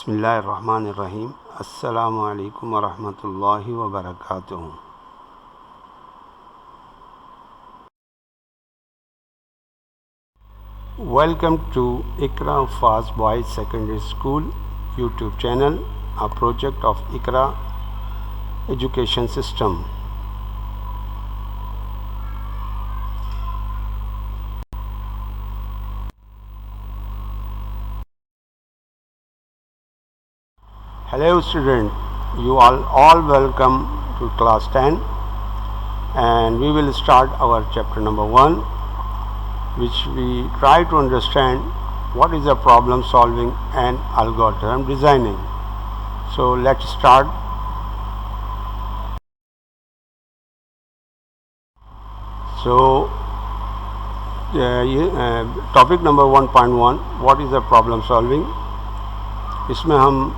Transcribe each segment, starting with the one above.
बिस्मिल्लाहिर्रहमानिर्रहीम। अस्सलामु अलैकुम वरहमतुल्लाहि वबरकातुहू। Welcome to Iqra Fast Boys Secondary School YouTube channel, a project of Iqra Education System. Hello student, you all welcome to class 10, and we will start our chapter number 1, which we try to understand what is the problem solving and algorithm designing. So let's start. So topic number 1.1, what is the problem solving? इसमें हम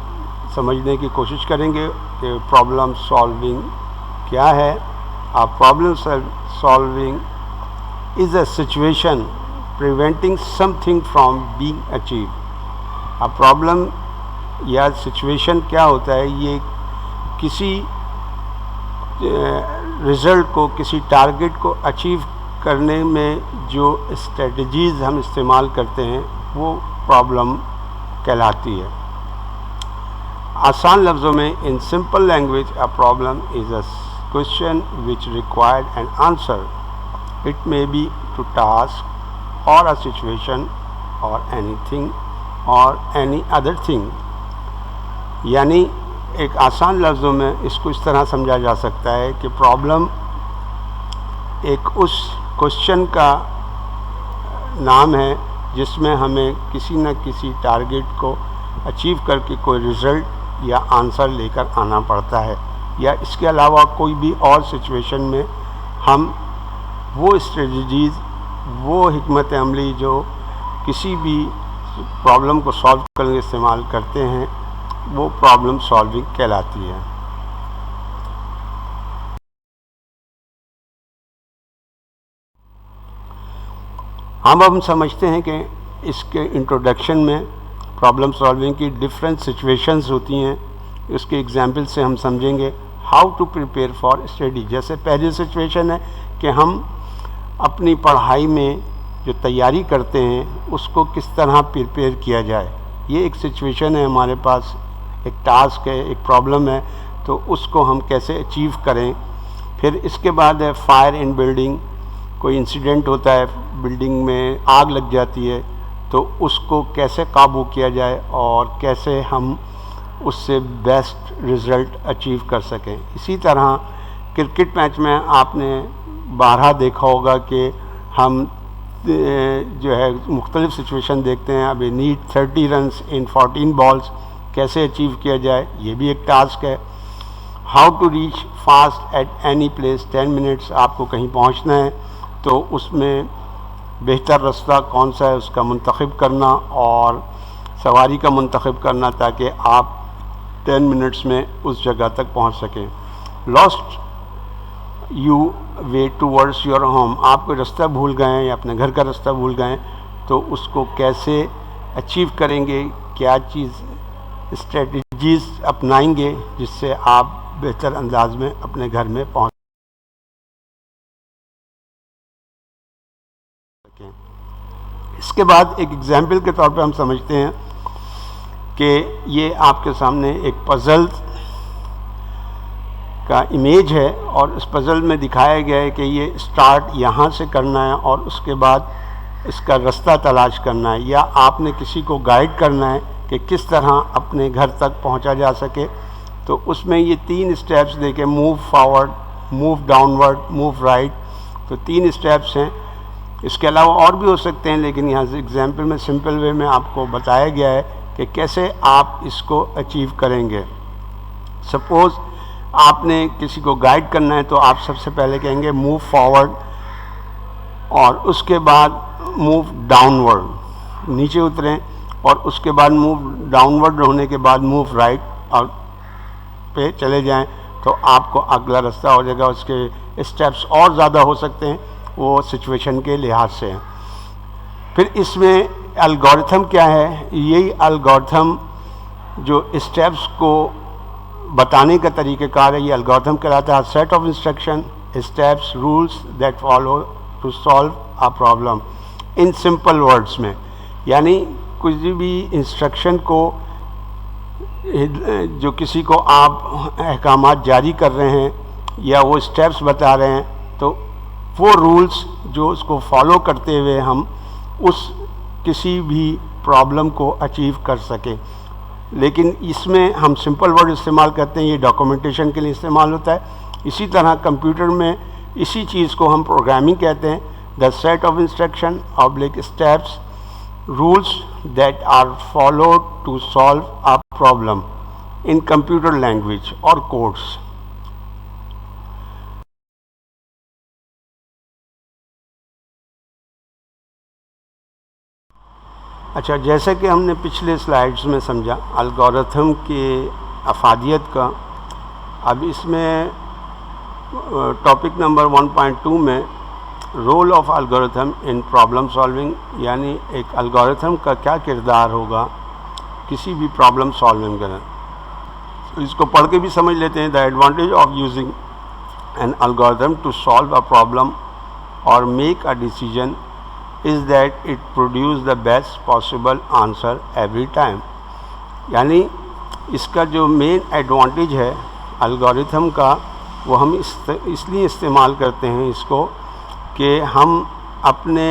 समझने की कोशिश करेंगे कि problem solving क्या है। Uh problem solving is a situation preventing something from being achieve. Uh problem या सिचुएशन क्या होता है, ये किसी रिज़ल्ट को, किसी टारगेट को अचीव करने में जो स्ट्रेटजीज़ हम इस्तेमाल करते हैं वो प्रॉब्लम कहलाती है। आसान लफ्ज़ों में, in simple language, a problem is a question which required an answer. It may be to task or a situation or anything or any other thing. यानी एक आसान लफ्ज़ों में इसको इस तरह समझा जा सकता है कि प्रॉब्लम एक उस क्वेश्चन का नाम है जिसमें हमें किसी न किसी टारगेट को अचीव करके कोई रिज़ल्ट या आंसर लेकर आना पड़ता है, या इसके अलावा कोई भी और सिचुएशन में हम वो स्ट्रेटजीज़, वो हिकमत अमली जो किसी भी प्रॉब्लम को सॉल्व करने में इस्तेमाल करते हैं, वो प्रॉब्लम सॉल्विंग कहलाती है। हम समझते हैं कि इसके इंट्रोडक्शन में प्रॉब्लम सॉल्विंग की डिफरेंट सिचुएशंस होती हैं। उसके एग्जाम्पल से हम समझेंगे how to prepare for study. जैसे पहली सिचुएशन है कि हम अपनी पढ़ाई में जो तैयारी करते हैं उसको किस तरह प्रिपेयर किया जाए। ये एक सिचुएशन है, हमारे पास एक टास्क है, एक प्रॉब्लम है, तो उसको हम कैसे अचीव करें। फिर इसके बाद है फायर इन बिल्डिंग। कोई इंसिडेंट होता है, बिल्डिंग में आग लग जाती है, तो उसको कैसे काबू किया जाए और कैसे हम उससे बेस्ट रिज़ल्ट अचीव कर सकें। इसी तरह क्रिकेट मैच में आपने बारहा देखा होगा कि हम जो है मुख्तलिफ़ सिचुएशन देखते हैं। अभी नीड 30 रन्स इन 14 बॉल्स, कैसे अचीव किया जाए, ये भी एक टास्क है। How to reach fast at any place, 10 minutes आपको कहीं पहुंचना है, तो उसमें बेहतर रास्ता कौन सा है उसका मुंतखब करना और सवारी का मुंतखब करना ताकि आप 10 मिनट्स में उस जगह तक पहुंच सकें। Lost you way towards your home, आप कोई रास्ता भूल गए हैं या अपने घर का रास्ता भूल गए हैं, तो उसको कैसे अचीव करेंगे, क्या चीज़ स्ट्रेटजीज़ अपनाएंगे जिससे आप बेहतर अंदाज में अपने घर में पहुंच सकें। इसके बाद एक एग्जाम्पल के तौर पे हम समझते हैं कि ये आपके सामने एक पज़ल का इमेज है और इस पज़ल में दिखाया गया है कि ये स्टार्ट यहाँ से करना है और उसके बाद इसका रास्ता तलाश करना है, या आपने किसी को गाइड करना है कि किस तरह अपने घर तक पहुँचा जा सके। तो उसमें ये 3 स्टेप्स देके, move forward, move downward, move right, तो 3 स्टेप्स हैं। इसके अलावा और भी हो सकते हैं, लेकिन यहाँ से एग्जाम्पल में सिंपल वे में आपको बताया गया है कि कैसे आप इसको अचीव करेंगे। सपोज़ आपने किसी को गाइड करना है, तो आप सबसे पहले कहेंगे मूव फॉरवर्ड और उसके बाद मूव डाउनवर्ड, नीचे उतरें, और उसके बाद मूव डाउनवर्ड होने के बाद मूव राइट और पे चले जाएं, तो आपको अगला रास्ता हो जाएगा। उसके स्टेप्स और ज़्यादा हो सकते हैं, वो सिचुएशन के लिहाज से हैं। फिर इसमें एल्गोरिथम क्या है, यही एल्गोरिथम जो स्टेप्स को बताने का तरीक़ेकार है, ये एल्गोरिथम कहलाता है। Set of instruction, steps, rules that follow to solve a problem in simple words में, यानी कुछ भी इंस्ट्रक्शन को जो किसी को आप अहकामात जारी कर रहे हैं या वो स्टेप्स बता रहे हैं, तो वो रूल्स जो उसको फॉलो करते हुए हम उस किसी भी प्रॉब्लम को अचीव कर सकें। लेकिन इसमें हम सिंपल वर्ड इस्तेमाल करते हैं, ये डॉक्यूमेंटेशन के लिए इस्तेमाल होता है। इसी तरह कंप्यूटर में इसी चीज़ को हम प्रोग्रामिंग कहते हैं। The set of instruction oblique steps rules that are followed to solve a problem in computer language or codes. अच्छा, जैसे कि हमने पिछले स्लाइड्स में समझा एल्गोरिथम के अफादियत का, अब इसमें टॉपिक नंबर 1.2 में role of algorithm in problem solving, यानी एक एल्गोरिथम का क्या किरदार होगा किसी भी प्रॉब्लम सॉल्विंग में। तो इसको पढ़ के भी समझ लेते हैं। The advantage of using an algorithm to solve a problem और make a decision is that it produce the best possible answer every time। यानी इसका जो मेन एडवांटेज है एल्गोरिथम का, वो हम इसलिए इस्तेमाल करते हैं इसको कि हम अपने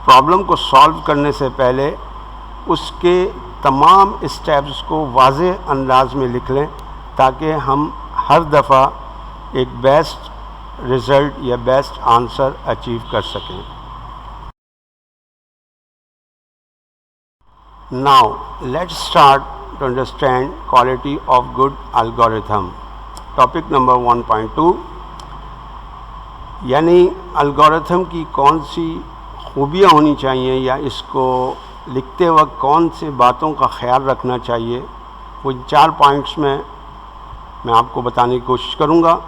प्रॉब्लम को सॉल्व करने से पहले उसके तमाम स्टेप्स को वाज़ेह अंदाज में लिख लें, ताकि हम हर दफ़ा एक बेस्ट रिज़ल्ट या बेस्ट आंसर अचीव कर सकें। Now let's start to understand quality of good algorithm। Topic number 1.2, यानी अल्गोरिथम की कौन सी खूबियाँ होनी चाहिए या इसको लिखते वक्त कौन से बातों का ख्याल रखना चाहिए, वो 4 पॉइंट्स में मैं आपको बताने की कोशिश करूँगा।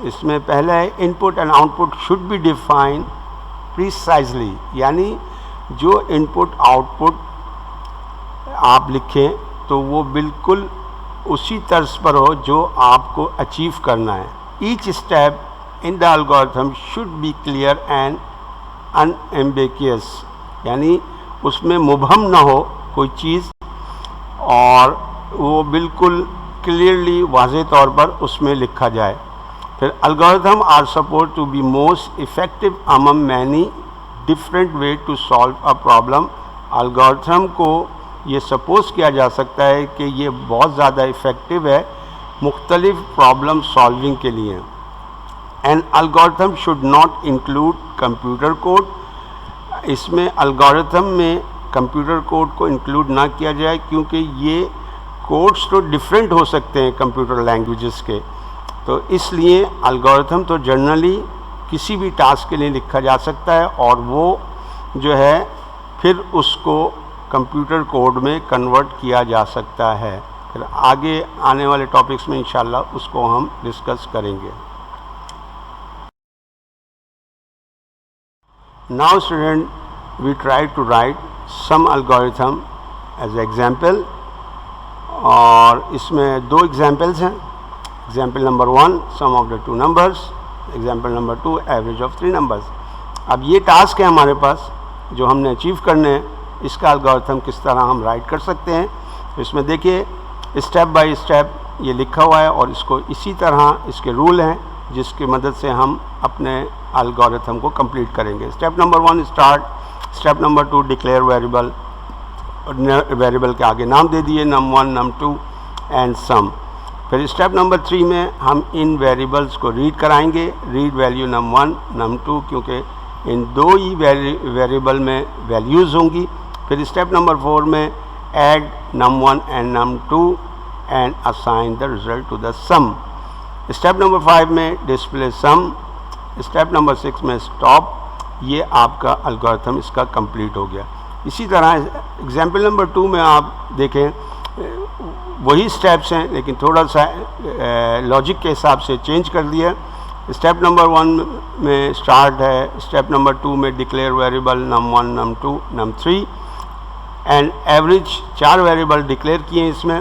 इसमें पहला है input and output should be define precisely, यानी जो इनपुट आउटपुट आप लिखें तो वो बिल्कुल उसी तर्ज पर हो जो आपको अचीव करना है। Each step in the algorithm should be clear and unambiguous, यानी उसमें मुबहम ना हो कोई चीज़ और वो बिल्कुल क्लियरली वाज़ेह तौर पर उसमें लिखा जाए। फिर algorithm are suppose to be most effective among many different way to solve a problem. Algorithm को ये सपोज़ किया जा सकता है कि ये बहुत ज़्यादा इफ़ेक्टिव है मुख्तलिफ़ प्रॉब्लम सॉल्विंग के लिए। And algorithm should not include computer code, इसमें एल्गोरिथम में कंप्यूटर कोड को इंक्लूड ना किया जाए, क्योंकि ये कोड्स तो डिफरेंट हो सकते हैं कंप्यूटर लैंग्वेजेस के। तो इसलिए एल्गोरिथम तो जनरली किसी भी टास्क के लिए लिखा जा सकता है और वो जो है फिर उसको कंप्यूटर कोड में कन्वर्ट किया जा सकता है। फिर आगे आने वाले टॉपिक्स में इंशाल्लाह उसको हम डिस्कस करेंगे। Now student, we try to write some algorithm as example, और इसमें 2 एग्जाम्पल्स हैं। Example number 1 sum of the 2 numbers, example number 2 average of 3 numbers. अब ये टास्क है हमारे पास जो हमने अचीव करने हैं, इसका एल्गोरिथम किस तरह हम राइट कर सकते हैं। तो इसमें देखिए स्टेप बाय स्टेप ये लिखा हुआ है और इसको इसी तरह इसके रूल हैं जिसकी मदद से हम अपने एल्गोरिथम को कंप्लीट करेंगे। Step number 1 start, step number 2 declare variable, variable के आगे नाम दे दिए num1 num2 एंड सम। फिर स्टेप नंबर 3 में हम इन वेरिएबल्स को रीड कराएंगे, रीड वैल्यू num1 num2, क्योंकि इन 2 ही वेरिएबल में वैल्यूज़ होंगी। फिर स्टेप नंबर 4 में add num1 and num2 and assign the result to the sum. Step number 5 में डिस्प्ले सम। स्टेप नंबर 6 में स्टॉप। ये आपका एल्गोरिथम इसका कंप्लीट हो गया। इसी तरह एग्जाम्पल नंबर 2 में आप देखें वही स्टेप्स हैं लेकिन थोड़ा सा लॉजिक के हिसाब से चेंज कर दिया। स्टेप नंबर 1 में स्टार्ट है, स्टेप नंबर 2 में declare variable num1 num2 num3, and average 4 variable declare किए हैं इसमें।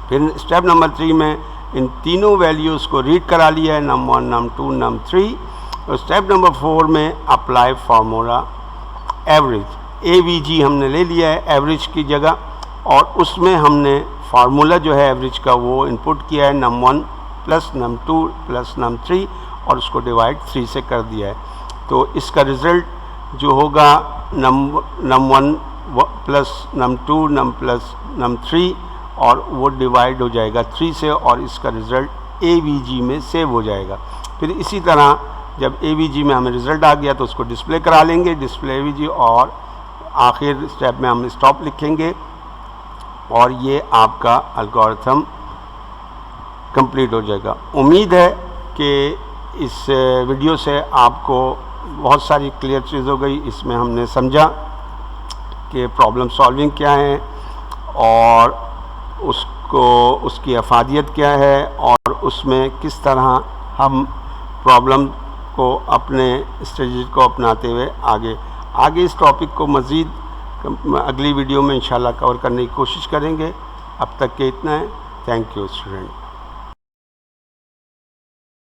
फिर स्टेप नंबर 3 में इन तीनों वैल्यूज़ को रीड करा लिया है, num1 num2 num3। और स्टेप नंबर 4 में अप्लाई फार्मूला एवरेज, AVG हमने ले लिया है एवरेज की जगह, और उसमें हमने फार्मूला जो है एवरेज का वो इनपुट किया है num1 plus num2 plus num3 और उसको डिवाइड 3 से कर दिया है। तो इसका रिज़ल्ट जो होगा num1 plus num2 num plus num3 और वो डिवाइड हो जाएगा 3 से और इसका रिज़ल्ट AVG में सेव हो जाएगा। फिर इसी तरह जब AVG में हमें रिज़ल्ट आ गया तो उसको डिस्प्ले करा लेंगे, डिस्प्ले AVG, और आखिर स्टेप में हम स्टॉप लिखेंगे और ये आपका एल्गोरिथम कंप्लीट हो जाएगा। उम्मीद है कि इस वीडियो से आपको बहुत सारी क्लियर चीज़ हो गई। इसमें हमने समझा कि प्रॉब्लम सॉल्विंग क्या है और उसकी अफादियत क्या है और उसमें किस तरह हम प्रॉब्लम को अपने स्ट्रेटजी को अपनाते हुए आगे इस टॉपिक को मज़ीद अगली वीडियो में इंशाल्लाह कवर करने की कोशिश करेंगे। अब तक के इतना है। Thank you student.